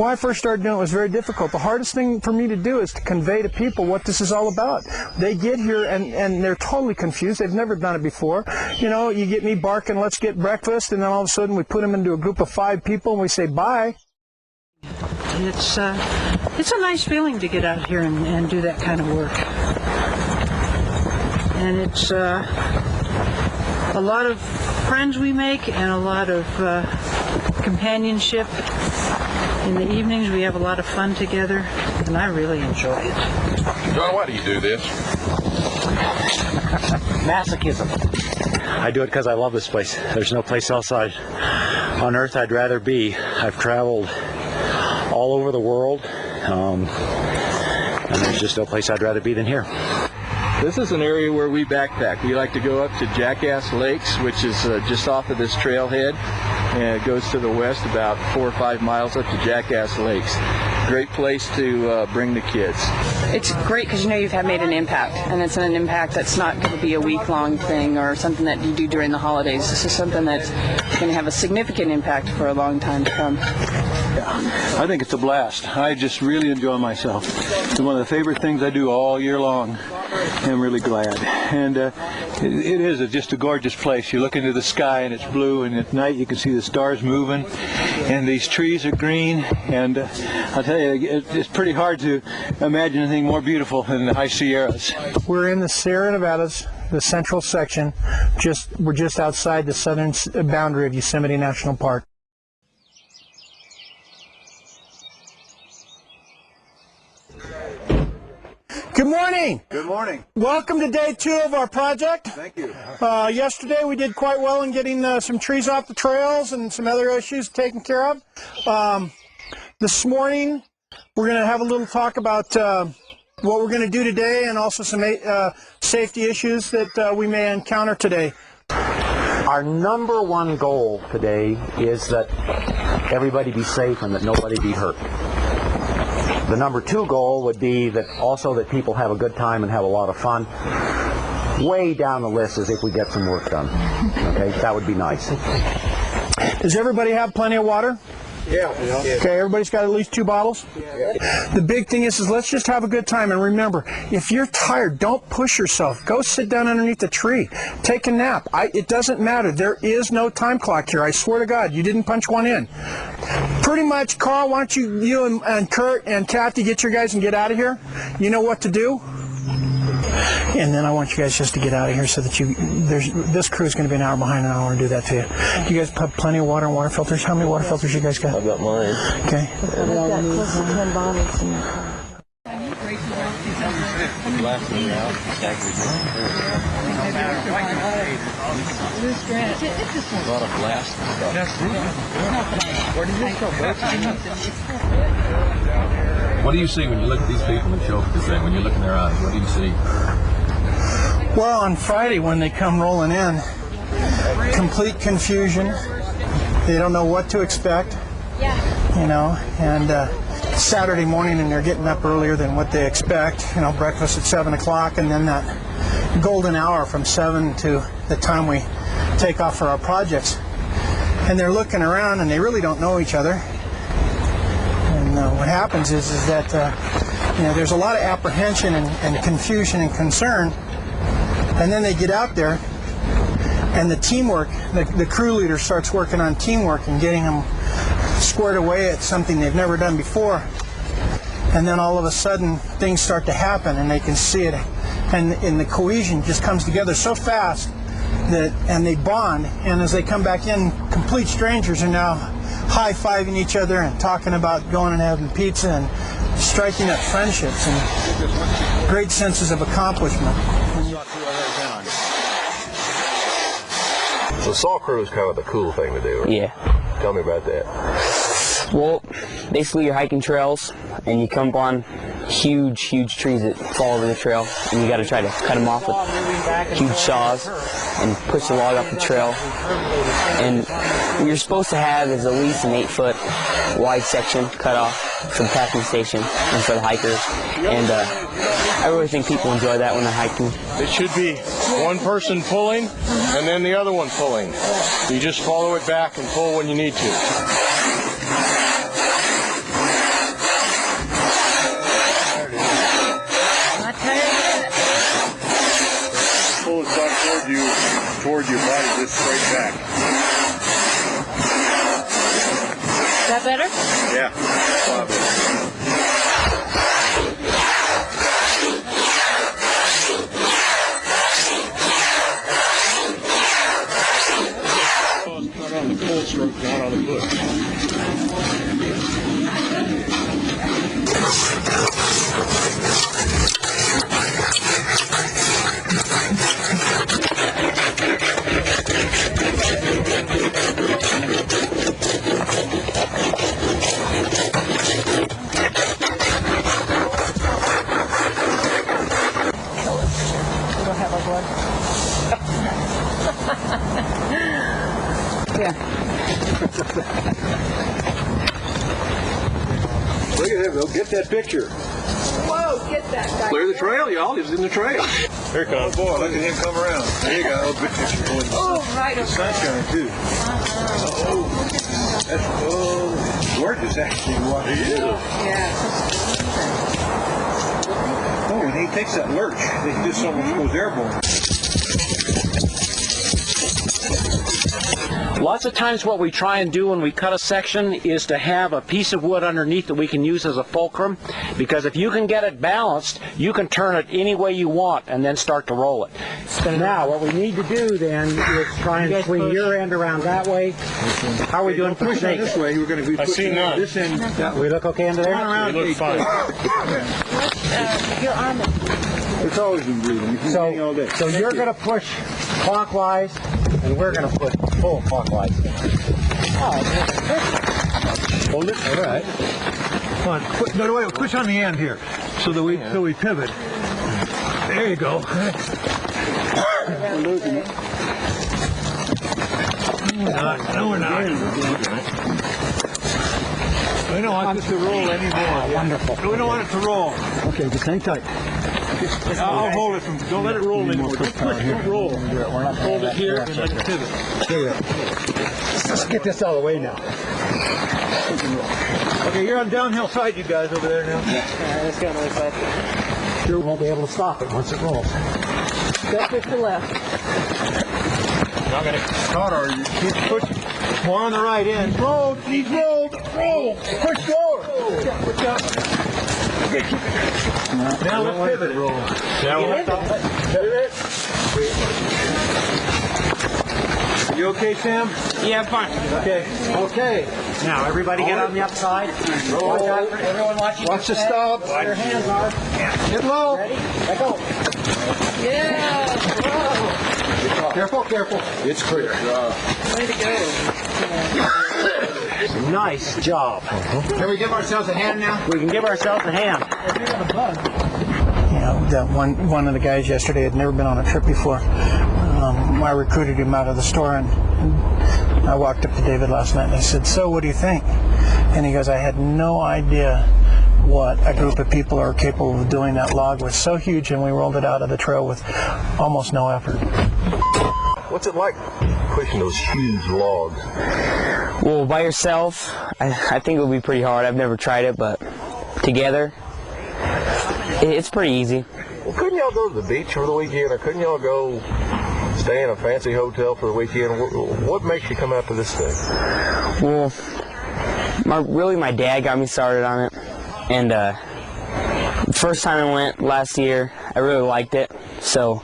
When I first started doing it, it was very difficult. The hardest thing for me to do is to convey to people what this is all about. They get here and they're totally confused. They've never done it before. You know, you get me barking, let's get breakfast, and then all of a sudden we put them into a group of 5 people and we say bye. It's a nice feeling to get out here and do that kind of work. And it's a lot of friends we make and a lot of companionship. In the evenings we have a lot of fun together, and I really enjoy it. John, why do you do this? Masochism. I do it because I love this place. There's no place else on earth I'd rather be. I've traveled all over the world, and there's just no place I'd rather be than here. This is an area where we backpack. We like to go up to Jackass Lakes, which is just off of this trailhead, and it goes to the west about 4 or 5 miles up to Jackass Lakes. Great place to bring the kids. It's great because you know you've made an impact, and it's an impact that's not going to be a week-long thing or something that you do during the holidays. This is something that's going to have a significant impact for a long time to come. I think it's a blast. I just really enjoy myself. It's one of the favorite things I do all year long. I'm really glad. And it is just a gorgeous place. You look into the sky and it's blue, and at night you can see the stars moving, and these trees are green, and I'll tell you, it's pretty hard to imagine anything more beautiful than the High Sierras. We're in the Sierra Nevadas, the central section. We're just outside the southern boundary of Yosemite National Park. Good morning. Good morning. Welcome to day 2 of our project. Thank you. Yesterday we did quite well in getting some trees off the trails and some other issues taken care of. This morning we're going to have a little talk about what we're going to do today, and also some safety issues that we may encounter today. Our number one goal today is that everybody be safe and that nobody be hurt. The number 2 goal would be that also that people have a good time and have a lot of fun. Way down the list is if we get some work done. Okay, that would be nice. Does everybody have plenty of water? Yeah. Okay, everybody's got at least 2 bottles? Yeah. The big thing is let's just have a good time, and remember, if you're tired, don't push yourself. Go sit down underneath the tree. Take a nap. It doesn't matter. There is no time clock here. I swear to God, you didn't punch one in. Pretty much, Carl, why don't you and Kurt and Kathy get your guys and get out of here? You know what to do? And then I want you guys just to get out of here so that this crew is going to be an hour behind, and I want to do that to you. You guys have plenty of water and water filters? How many water filters you guys got? I've got mine. Okay. I've got close to 10 bottles in the car. A lot of blast stuff. What do you see when you look at these people and show up this thing? When you look in their eyes, what do you see? Well, on Friday when they come rolling in, complete confusion. They don't know what to expect. You know, and Saturday morning, and they're getting up earlier than what they expect. You know, breakfast at 7 o'clock, and then that golden hour from 7 to the time we take off for our projects. And they're looking around, and they really don't know each other. And what happens is that you know, there's a lot of apprehension and confusion and concern. And then they get out there, and the teamwork, the crew leader starts working on teamwork and getting them squared away at something they've never done before. And then all of a sudden things start to happen, and they can see it, and the cohesion just comes together so fast and they bond. And as they come back in, complete strangers are now high-fiving each other and talking about going and having pizza and striking up friendships and great senses of accomplishment. The saw crew is kind of the cool thing to do, right? Yeah. Tell me about that. Well, basically you're hiking trails, and you come upon huge trees that fall over the trail, and you got to try to cut them off with huge saws and push the log off the trail. And what you're supposed to have is at least an 8-foot wide section cut off for the packing station and for the hikers. And I really think people enjoy that when they're hiking. It should be one person pulling and then the other one pulling. You just follow it back and pull when you need to. Yeah. Not on the full stroke, not on the push. Look at him. Go get that picture. Whoa, get that guy. Clear the trail, y'all. He's in the trail. Here comes. Oh, boy, look at him come around. There you go. Good picture. Oh, right. The sun's shining, too. That's gorgeous, actually. What it is. Yeah. Oh, and he takes that lurch. He just almost goes airborne. Lots of times what we try and do when we cut a section is to have a piece of wood underneath that we can use as a fulcrum, because if you can get it balanced, you can turn it any way you want and then start to roll it. Now, what we need to do then is try and swing your end around that way. How are we doing for Push snake? this way. We're going to be pushing this end. That way. We look okay under there? Around. You look fine. Your arm. It's always been breathing. It's been all day. So you're going to push clockwise, and we're going to push full clockwise. Hold it. All right. Come on. No, wait. Push on the end here, so that we pivot. There you go. We're losing it. No, we're not. We don't want this to roll anymore. Wonderful. We don't want it to roll. Okay, just hang tight. I'll hold it from. Don't let it roll anymore. Don't push. Don't roll. Hold it here and let it pivot. Let's get this out of the way now. Okay, you're on downhill side, you guys over there now. Let's go on the other side. Sure won't be able to stop it once it rolls. Don't push the left. Not gonna. Connor, you keep pushing. More on the right end. Roll. He's rolled. Roll. Push forward. Push up. Now let's pivot. Now Pivot. Are you okay, Sam? Yeah, fine. Okay. Okay. Now, everybody get on the outside. Watch out. Everyone watch. Watch the stop. Where your hands are. Get low. Ready? Let go. Yeah. Whoa. Careful, careful. It's clear. Way to go. Nice job. Can we give ourselves a hand now? We can give ourselves a hand. You know, that one of the guys yesterday had never been on a trip before. I recruited him out of the store, and I walked up to David last night and I said, "So, what do you think?" And he goes, "I had no idea what a group of people are capable of doing. That log was so huge, and we rolled it out of the trail with almost no effort." What's it like pushing those huge logs? Well, by yourself, I think it would be pretty hard. I've never tried it, but together, it's pretty easy. Well, couldn't y'all go to the beach for the weekend, or couldn't y'all go stay in a fancy hotel for the weekend? What makes you come out to this thing? Well, my dad got me started on it, and the first time I went last year, I really liked it. So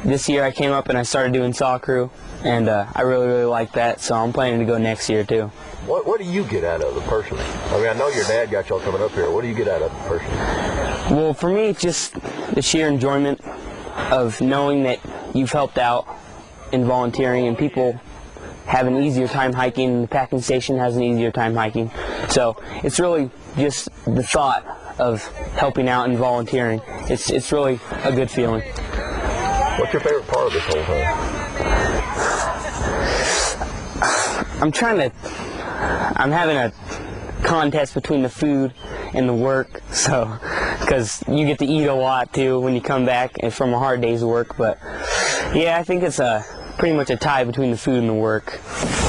this year I came up and I started doing saw crew, and I really liked that. So I'm planning to go next year too. What do you get out of it personally? I mean, I know your dad got y'all coming up here. What do you get out of it personally? Well, for me, it's just the sheer enjoyment of knowing that you've helped out in volunteering, and people have an easier time hiking, and the packing station has an easier time hiking. So it's really just the thought of helping out and volunteering. It's really a good feeling. What's your favorite part of this whole thing? I'm having a contest between the food and the work, so because you get to eat a lot too when you come back and from a hard day's work. But yeah, I think it's pretty much a tie between the food and the work.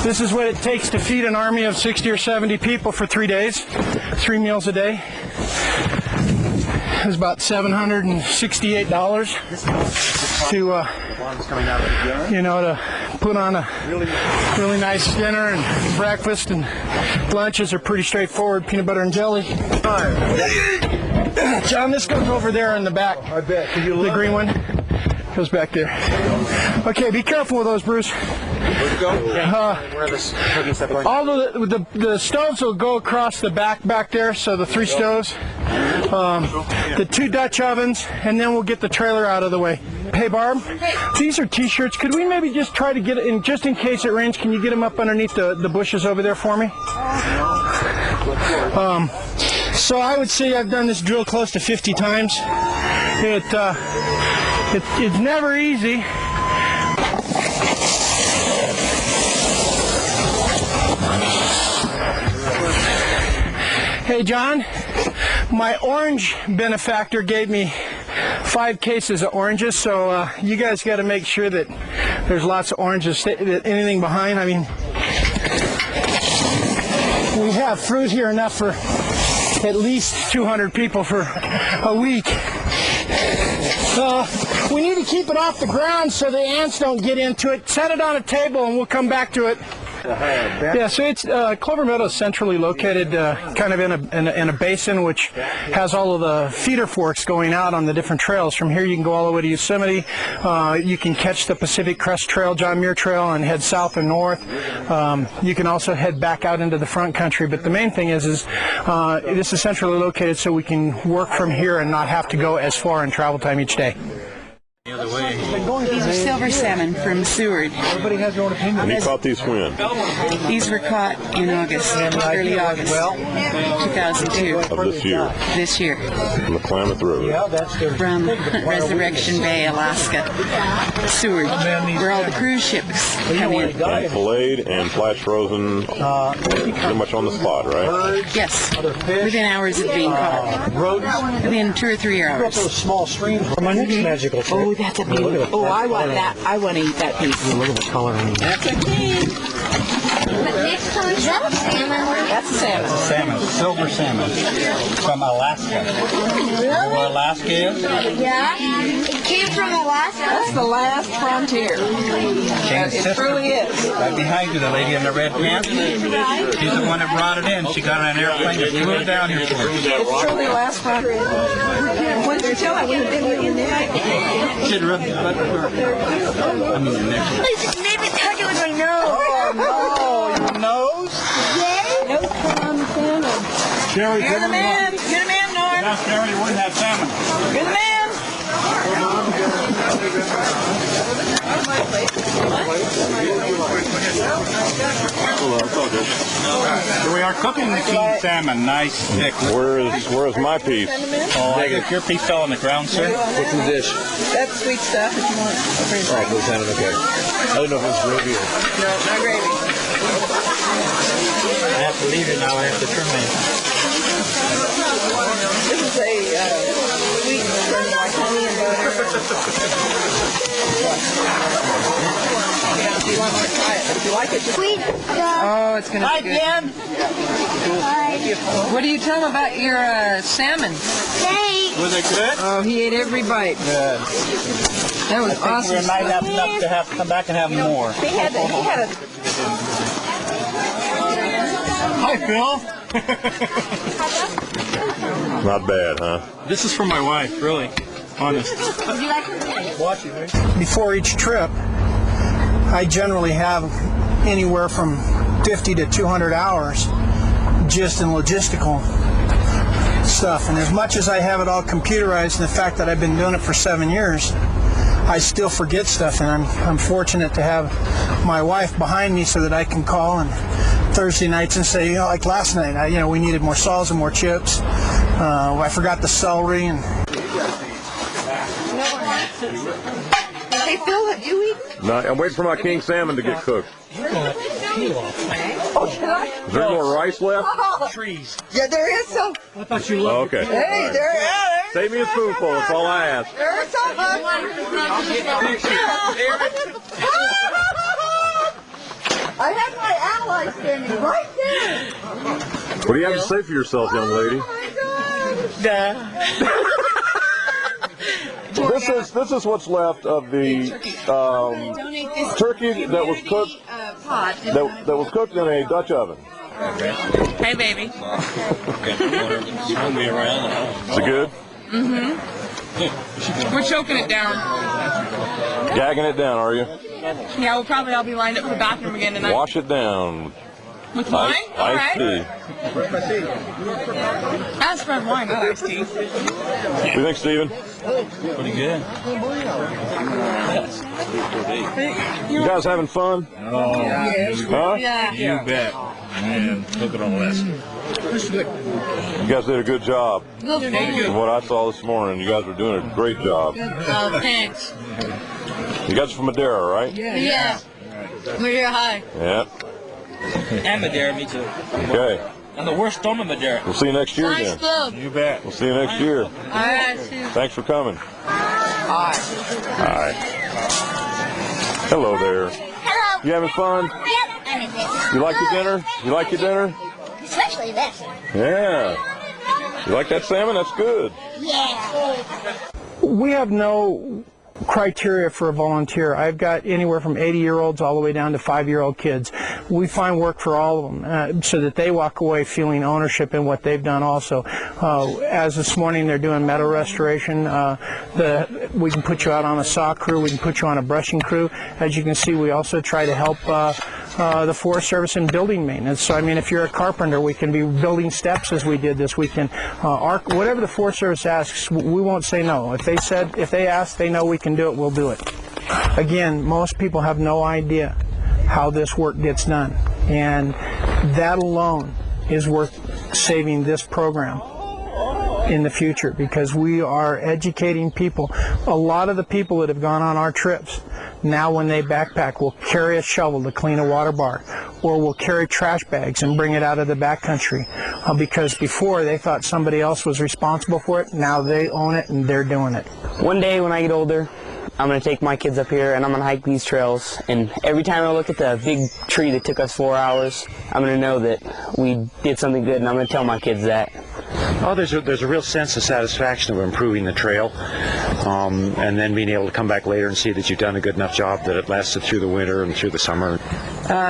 This is what it takes to feed an army of 60 or 70 people for 3 days, 3 meals a day. It was about $768 to put on a really nice dinner and breakfast, and lunches are pretty straightforward, peanut butter and jelly. John, this goes over there in the back. I bet. The green one goes back there. Okay, be careful with those, Bruce. Let's go. All the stoves will go across the back there, so the 3 stoves, the 2 Dutch ovens, and then we'll get the trailer out of the way. Hey, Barb, these are T-shirts. Could we maybe just try to get it in, just in case it rains, can you get them up underneath the bushes over there for me? So I would say I've done this drill close to 50 times. It's never easy. Hey, John, my orange benefactor gave me 5 cases of oranges, so you guys got to make sure that there's lots of oranges, that anything behind. I mean, we have fruit here enough for at least 200 people for a week. We need to keep it off the ground so the ants don't get into it. Set it on a table and we'll come back to it. Yeah, so it's Clover Meadow is centrally located, kind of in a basin which has all of the feeder forks going out on the different trails. From here, you can go all the way to Yosemite. You can catch the Pacific Crest Trail, John Muir Trail, and head south and north. You can also head back out into the front country. But the main thing is this is centrally located, so we can work from here and not have to go as far in travel time each day. These are silver salmon from Seward. Everybody has their own opinion. And you caught these when? These were caught in August, early August, 2002. Of this year? This year. From the Klamath River? From Resurrection Bay, Alaska. Seward, where all the cruise ships come in. And filleted and flash frozen, pretty much on the spot, right? Yes, within hours of being caught. Within 2 or 3 hours. Those small streams. My next magical trick. Oh, that's a beauty. Oh, I want that. I want to eat that piece. Look at the color. That's a king. Is that a salmon? That's a salmon. Salmon, silver salmon from Alaska. Really? Where Alaska is? Yeah. It came from Alaska. That's the last frontier. It truly is. Right behind you, the lady in the red pants. She's the one that brought it in. She got on an airplane and flew it down here for us. It's truly last frontier. When did you tell I would have been in there? Should rub the butt of her. I mean, the neck. Please, maybe touch it with my nose. Oh, your nose? Yay. No salmon. Jerry, You're the man. You're the man, Norm. Now, Jerry wouldn't have salmon. You're the man. We are cooking the king salmon, nice thick. Where is my piece? Oh, I think your piece fell on the ground, sir. What's in the dish? That's sweet stuff if you want. Oh, blue salmon, okay. I didn't know if it was gravy or... No, not gravy. I have to leave it now. I have to trim it. This is a sweet like honey and butter. If you want to try it, if you like it, just... Sweet stuff. Oh, it's going to be good. What do you tell them about your salmon? Thanks. Was it good? Oh, he ate every bite. Good. That was awesome. We might have enough to have to come back and have more. He had a... Hi, Phil. Not bad, huh? This is for my wife, really. Honest. Would you like to Before each trip, I generally have anywhere from 50 to 200 hours just in logistical stuff. And as much as I have it all computerized, and the fact that I've been doing it for 7 years, I still forget stuff. And I'm fortunate to have my wife behind me so that I can call and Thursday nights and say, like last night, we needed more salsa and more chips. I forgot the celery and. Hey, Phil, have you eaten? No, I'm waiting for my king salmon to get cooked. Oh, should I? Is there more rice left? Trees. Yeah, there is some. I thought you Oh, loved okay. Hey, there. Save me a spoonful, that's all I ask. There's some. I have my ally standing right there. What do you have to say for yourself, young lady? Oh, my God. This This is what's left of the turkey that was cooked that was cooked in a Dutch oven. Hey, baby. Is it good? Mm-hmm. We're choking it down. Gagging it down, are you? Yeah, we'll probably all be lined up for the bathroom again tonight. Wash it down. With wine? All right. Iced That's red wine, not iced tea. tea. What do you think, Steven? Pretty good. You guys having fun? Oh, Huh? you bet. Man, look at all this. You guys did a good job. From what I saw this morning, you guys were doing a great job. Oh, thanks. You guys are from Madera, right? Yeah. Maria, hi. Yeah. And Madeira, me too. Okay. I'm the worst storm in Madeira. We'll see you next year Nice then. club. You bet. We'll see you next year. All right, see you. Thanks for coming. Hi. Hi. Hello there. Hello. You having fun? Yep. I'm in this. You like your dinner? You like your dinner? Especially this. Yeah. You like that salmon? That's good. Yeah. We have no criteria for a volunteer. I've got anywhere from 80-year-olds all the way down to 5-year-old kids. We find work for all of them so that they walk away feeling ownership in what they've done also. As this morning they're doing meadow restoration. We can put you out on a saw crew. We can put you on a brushing crew. As you can see, we also try to help the Forest Service in building maintenance. So, I mean, if you're a carpenter, we can be building steps as we did this. We can, whatever the Forest Service asks, we won't say no. If they ask, they know we can do it, we'll do it. Again, most people have no idea how this work gets done. And that alone is worth saving this program in the future, because we are educating people. A lot of the people that have gone on our trips, now when they backpack, will carry a shovel to clean a water bar, or will carry trash bags and bring it out of the backcountry, because before they thought somebody else was responsible for it. Now they own it and they're doing it. One day when I get older, I'm going to take my kids up here and I'm going to hike these trails. And every time I look at the big tree that took us 4 hours, I'm going to know that we did something good, and I'm going to tell my kids that. Oh, there's a real sense of satisfaction of improving the trail, and then being able to come back later and see that you've done a good enough job that it lasted through the winter and through the summer.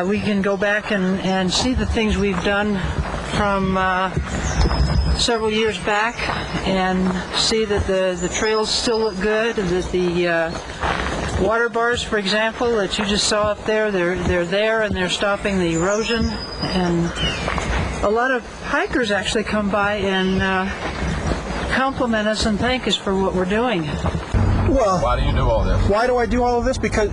We can go back and see the things we've done from several years back and see that the trails still look good, and that the water bars, for example, that you just saw up there, they're there and they're stopping the erosion. And a lot of hikers actually come by and compliment us and thank us for what we're doing. Well, why do you do all this? Why do I do all of this? Because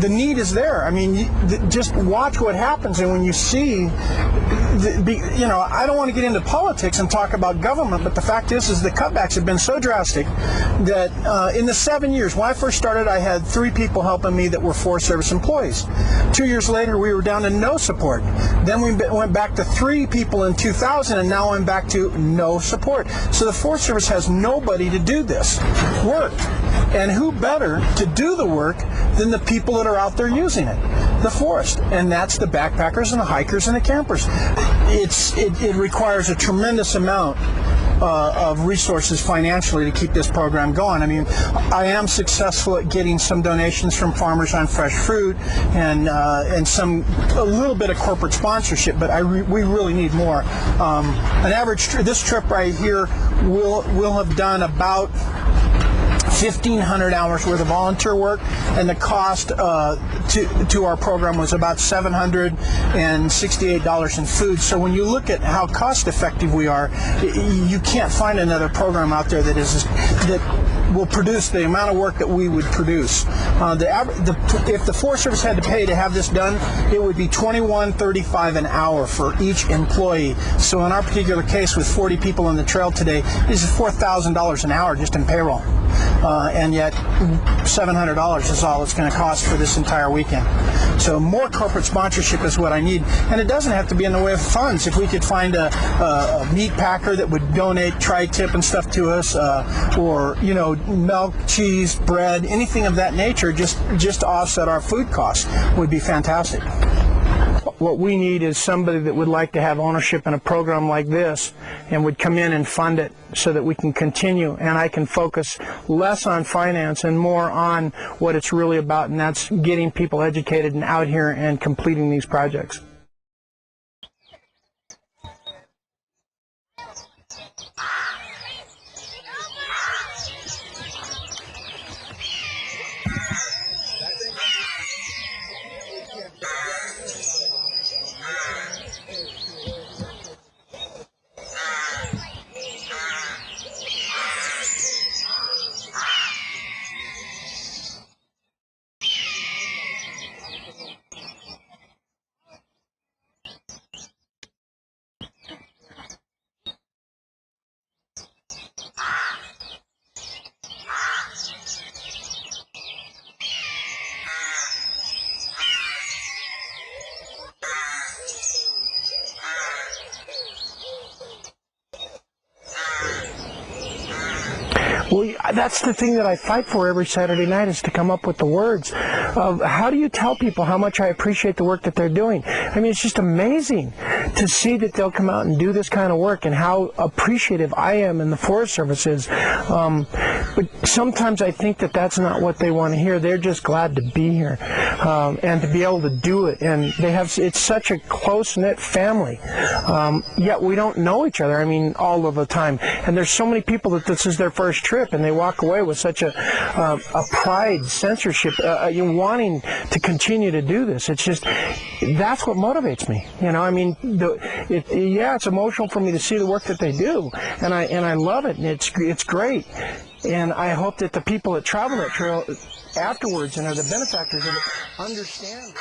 the need is there. I mean, just watch what happens, and when you see, I don't want to get into politics and talk about government, but the fact is the cutbacks have been so drastic that in the 7 years, when I first started, I had 3 people helping me that were Forest Service employees. 2 years later, we were down to no support. Then we went back to 3 people in 2000, and now I'm back to no support. So the Forest Service has nobody to do this work. And who better to do the work than the people that are out there using it? The forest. And that's the backpackers and the hikers and the campers. It requires a tremendous amount of resources financially to keep this program going. I mean, I am successful at getting some donations from farmers on fresh fruit and a little bit of corporate sponsorship, but we really need more. An average this trip right here will have done about 1,500 hours worth of volunteer work, and the cost to our program was about $768 in food. So when you look at how cost effective we are, you can't find another program out there that will produce the amount of work that we would produce. If the Forest Service had to pay to have this done, it would be $21.35 an hour for each employee. So in our particular case, with 40 people on the trail today, this is $4,000 an hour just in payroll. And yet $700 is all it's going to cost for this entire weekend. So more corporate sponsorship is what I need, and it doesn't have to be in the way of funds. If we could find a meat packer that would donate tri-tip and stuff to us, or milk, cheese, bread, anything of that nature, just to offset our food costs, would be fantastic. what we need is somebody that would like to have ownership in a program like this and would come in and fund it so that we can continue and I can focus less on finance and more on what it's really about, and that's getting people educated and out here and completing these projects. Well, that's the thing that I fight for every Saturday night, is to come up with the words of how do you tell people how much I appreciate the work that they're doing. I mean, it's just amazing to see that they'll come out and do this kind of work and how appreciative I am and the Forest Service is. But sometimes I think that that's not what they want to hear. They're just glad to be here and to be able to do it. And they have, it's such a close-knit family. Yet we don't know each other, I mean, all of the time. And there's so many people that this is their first trip and they walk away with such a pride, censorship, wanting to continue to do this. It's just, that's what motivates me. You know, I mean, it's emotional for me to see the work that they do, and I love it, and it's great. And I hope that the people that travel that trail afterwards and are the benefactors of it understand.